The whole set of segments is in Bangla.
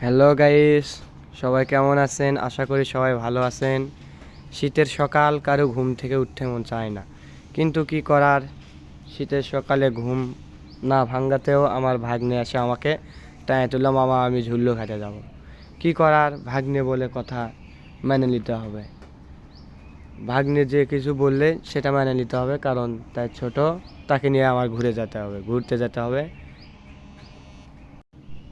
হ্যালো গাইস, সবাই কেমন আছেন? আশা করি সবাই ভালো আছেন। শীতের সকাল, কারো ঘুম থেকে উঠতে মন চায় না, কিন্তু কি করার, শীতের সকালে ঘুম না ভাঙাতেও আমার ভাগ্নে এসে আমাকে টাই তুললাম, মামা আমি ঝুল্লু খাইতে যাব। কি করার, ভাগ্নে বলে কথা মেনে নিতে হবে। ভাগ্নে যে কিছু বললে সেটা মেনে নিতে হবে, কারণ তাই ছোট, তাকে নিয়ে আমার ঘুরতে যেতে হবে।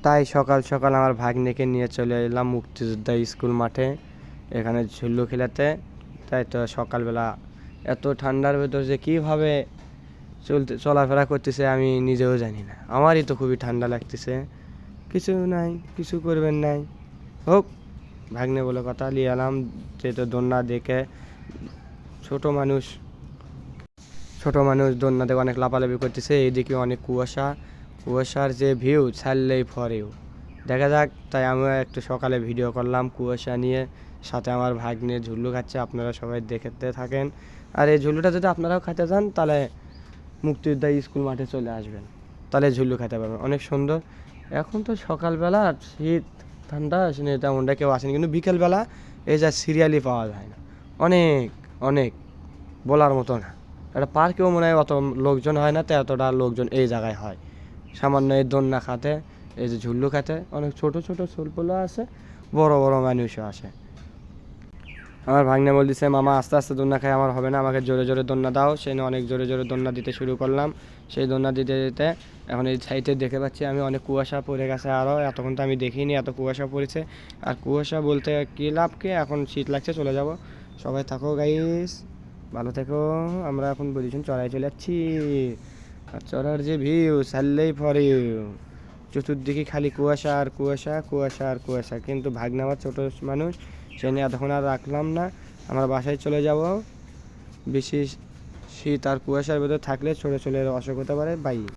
তাই সকাল সকাল আমার ভাগ্নেকে নিয়ে চলে এলাম মুক্তিযোদ্ধা স্কুল মাঠে, এখানে ঝুল্লু খেলাতে। তাই তো সকালবেলা এত ঠান্ডার ভেতর যে কীভাবে চলাফেরা করতেছে আমি নিজেও জানি না। আমারই তো খুবই ঠান্ডা লাগতেছে। কিছু নাই, কিছু করবেন নাই, হোক। ভাগ্নে বলে কথা নিয়ে এলাম, যেহেতু দোলনা দেখে ছোট মানুষ ছোট মানুষ দোলনা দেখে অনেক লাফালাফি করতেছে। এইদিকে অনেক কুয়াশার যে ভিউ ছাড়লেই ফরেও দেখা যাক। তাই আমিও একটু সকালে ভিডিও করলাম কুয়াশা নিয়ে, সাথে আমার ভাগ্নে ঝুল্লু খাচ্ছে। আপনারা সবাই দেখতে থাকেন। আর এই ঝুল্লুটা যদি আপনারাও খেতে চান, তাহলে মুক্তিযোদ্ধা স্কুল মাঠে চলে আসবেন, তাহলে ঝুল্লু খেতে পারবেন, অনেক সুন্দর। এখন তো সকালবেলা শীত ঠান্ডা আসেনি, তেমনটা কেউ আসেনি, কিন্তু বিকেলবেলা এই যা সিরিয়ালি পাওয়া যায় না, অনেক অনেক বলার মতো না। একটা পার্কেও মনে হয় অত লোকজন হয় না, তো এতটা লোকজন এই জায়গায় হয়। সামান্য এই দোলনা খাতে, এই যে ঝুল্লু খাতে অনেক ছোট ছোট ছোলপোলা আছে, বড় বড় মানুষও আসে। আমার ভাগ্নে বলতেছে, মামা আস্তে আস্তে দোলনা খাই, আমার হবে না, আমাকে জোরে জোরে দোলনা দাও। সেই অনেক জোরে জোরে দোলনা দিতে শুরু করলাম। সেই দোলনা দিতে দিতে এখন এই সাইডে দেখতে পাচ্ছি আমি অনেক কুয়াশা পড়ে গেছে। আরও এতক্ষণ তো আমি দেখিনি এত কুয়াশা পড়েছে। আর কুয়াশা বলতে কী লাভ, কি এখন শীত লাগছে, চলে যাব। সবাই থাকো গাইস, ভালো থেকো। আমরা এখন পজিশন চড়াই চলে যাচ্ছি। আর চড়ার যে ভিউ ছাড়লেই ফর ইউ, চতুর্দিকে খালি কুয়াশা আর কুয়াশা, কুয়াশা আর কুয়াশা। কিন্তু ভাগ্নে আমার ছোটো মানুষ, সে নিয়ে এতক্ষণ আর রাখলাম না, আমরা বাসায় চলে যাব। বেশি শীত আর কুয়াশার ভেতর থাকলে ছোটো ছোটো অসুখ হতে পারে। বাই।